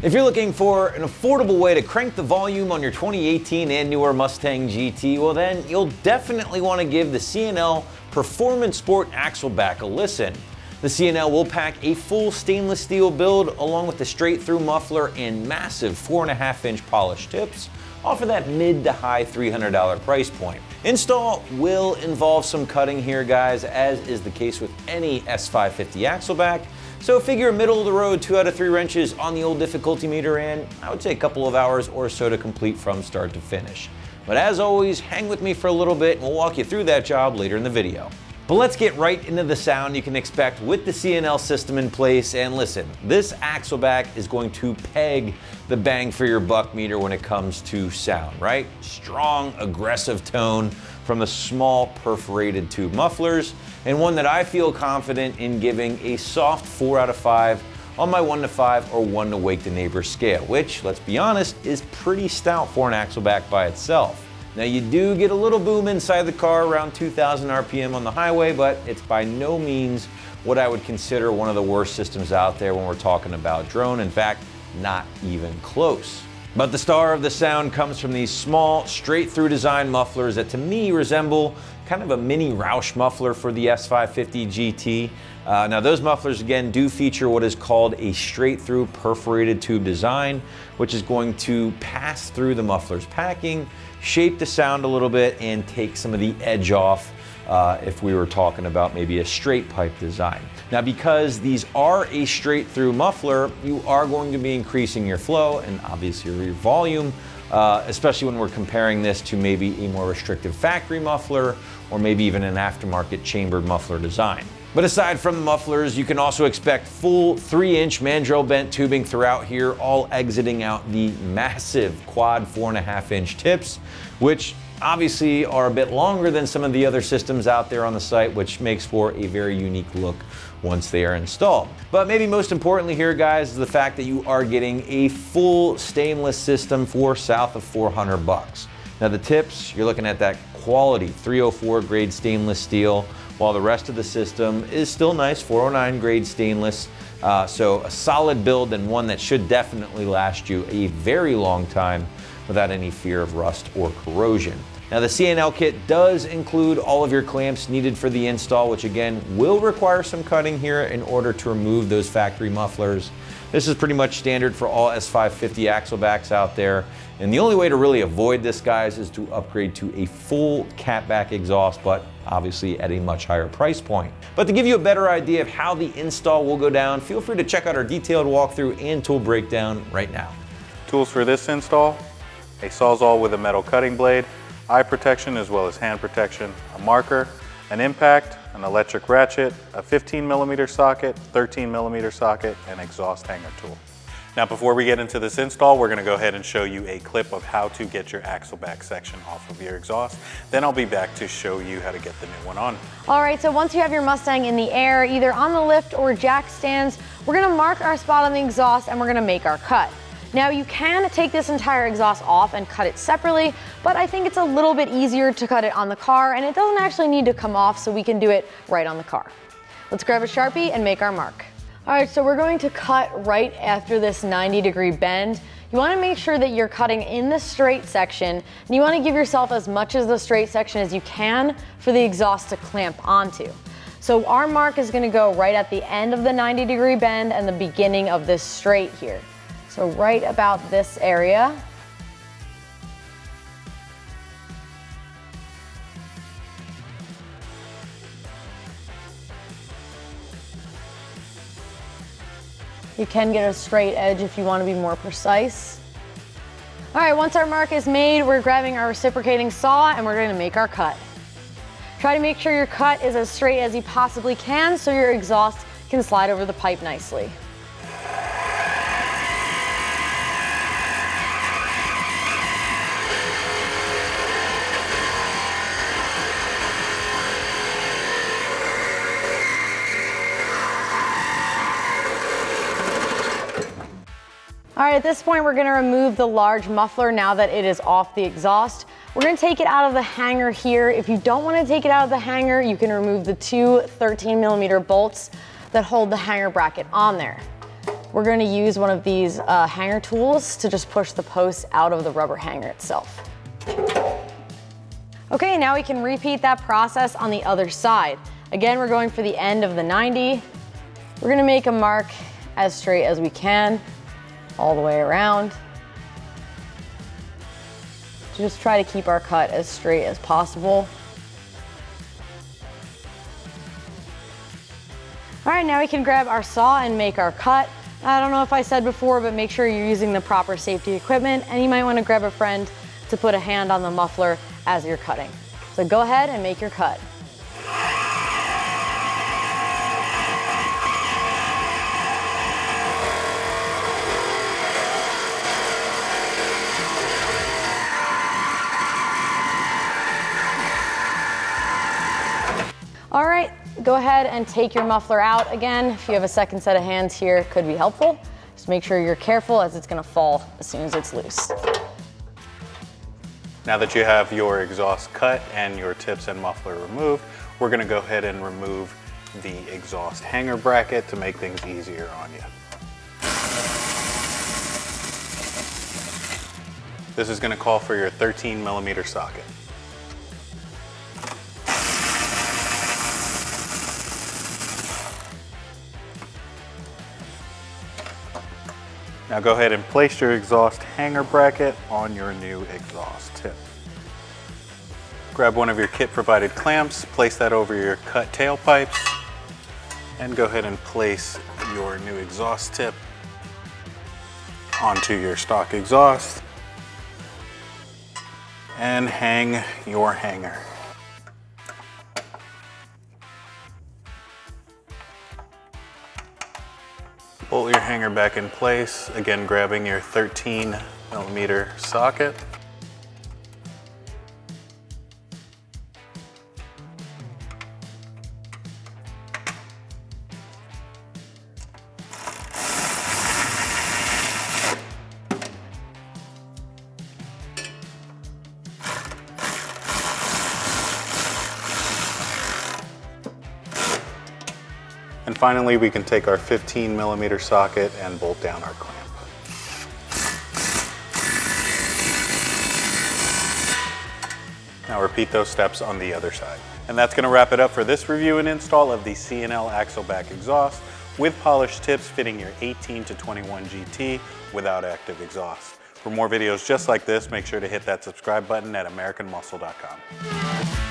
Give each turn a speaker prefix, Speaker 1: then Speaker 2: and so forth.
Speaker 1: If you're looking for an affordable way to crank the volume on your 2018 and newer Mustang GT, well then you'll definitely want to give the C&L Performance Sport Axleback a listen. The C&L will pack a full stainless steel build along with the straight through muffler and massive 4.5-inch polished tips, all for that mid to high $300 price point. Install will involve some cutting here, guys, as is the case with any S550 Axleback. So figure middle of the road 2 out of 3 wrenches on the old difficulty meter, and I would say a couple of hours or so to complete from start to finish. But as always, hang with me for a little bit and we'll walk you through that job later in the video. But let's get right into the sound you can expect with the C&L system in place. And listen, this Axleback is going to peg the bang for your buck meter when it comes to sound, right? Strong, aggressive tone from the small perforated tube mufflers, and one that I feel confident in giving a soft 4 out of 5 on my 1 to 5 or 1 to wake the neighbor scale, which, let's be honest, is pretty stout for an Axleback by itself. Now you do get a little boom inside the car around 2,000 RPM on the highway, but it's by no means what I would consider one of the worst systems out there when we're talking about drone. In fact, not even close. But the star of the sound comes from these small, straight-through design mufflers that to me resemble kind of a mini Roush muffler for the S550 GT. Now those mufflers again do feature what is called a straight-through perforated tube design, which is going to pass through the muffler's packing, shape the sound a little bit, and take some of the edge off if we were talking about maybe a straight pipe design. Now because these are a straight through muffler, you are going to be increasing your flow and obviously your volume, especially when we're comparing this to maybe a more restrictive factory muffler or maybe even an aftermarket chambered muffler design. But aside from the mufflers, you can also expect full 3-inch mandrel bent tubing throughout here, all exiting out the massive quad 4.5-inch tips, which obviously are a bit longer than some of the other systems out there on the site, which makes for a very unique look once they are installed. But maybe most importantly here, guys, is the fact that you are getting a full stainless system for south of 400 bucks. Now the tips, you're looking at that quality 304 grade stainless steel, while the rest of the system is still nice 409 grade stainless. So a solid build and one that should definitely last you a very long time without any fear of rust or corrosion. Now the C&L kit does include all of your clamps needed for the install, which again will require some cutting here in order to remove those factory mufflers. This is pretty much standard for all S550 Axlebacks out there. And the only way to really avoid this, guys, is to upgrade to a full catback exhaust, but obviously at a much higher price point. But to give you a better idea of how the install will go down, feel free to check out our detailed walkthrough and tool breakdown right now.
Speaker 2: Tools for this install: a Sawzall with a metal cutting blade, eye protection as well as hand protection, a marker, an impact, an electric ratchet, a 15mm socket, 13mm socket, and exhaust hanger tool. Now before we get into this install, we're going to go ahead and show you a clip of how to get your Axleback section off of your exhaust. Then I'll be back to show you how to get the new one on.
Speaker 3: Alright, so once you have your Mustang in the air, either on the lift or jack stands, we're going to mark our spot on the exhaust and we're going to make our cut. Now you can take this entire exhaust off and cut it separately, but I think it's a little bit easier to cut it on the car, and it doesn't actually need to come off, so we can do it right on the car. Let's grab a Sharpie and make our mark. All right, so we're going to cut right after this 90-degree bend. You want to make sure that you're cutting in the straight section, and you want to give yourself as much of the straight section as you can for the exhaust to clamp onto. So our mark is going to go right at the end of the 90-degree bend and the beginning of this straight here. So right about this area. You can get a straight edge if you want to be more precise. All right, once our mark is made, we're grabbing our reciprocating saw and we're going to make our cut. Try to make sure your cut is as straight as you possibly can so your exhaust can slide over the pipe nicely. All right, at this point, we're gonna remove the large muffler now that it is off the exhaust. We're gonna take it out of the hanger here. If you don't wanna take it out of the hanger, you can remove the two 13mm bolts that hold the hanger bracket on there. We're gonna use one of these hanger tools to just push the post out of the rubber hanger itself. Okay, now we can repeat that process on the other side. Again, we're going for the end of the 90. We're gonna make a mark as straight as we can, all the way around. Just try to keep our cut as straight as possible. All right, now we can grab our saw and make our cut. I don't know if I said before, but make sure you're using the proper safety equipment, and you might want to grab a friend to put a hand on the muffler as you're cutting. So go ahead and make your cut. All right, go ahead and take your muffler out. Again, if you have a second set of hands here, it could be helpful. Just make sure you're careful as it's gonna fall as soon as it's loose.
Speaker 2: Now that you have your exhaust cut and your tips and muffler removed, we're gonna go ahead and remove the exhaust hanger bracket to make things easier on you. This is gonna call for your 13mm socket. Now go ahead and place your exhaust hanger bracket on your new exhaust tip. Grab one of your kit provided clamps, place that over your cut tailpipes, and go ahead and place your new exhaust tip onto your stock exhaust and hang your hanger. Bolt your hanger back in place, again grabbing your 13mm socket. And finally, we can take our 15mm socket and bolt down our clamp. Now repeat those steps on the other side. And that's gonna wrap it up for this review and install of the C&L Axleback exhaust with polished tips fitting your 18 to 21 GT without active exhaust. For more videos just like this, make sure to hit that subscribe button at AmericanMuscle.com.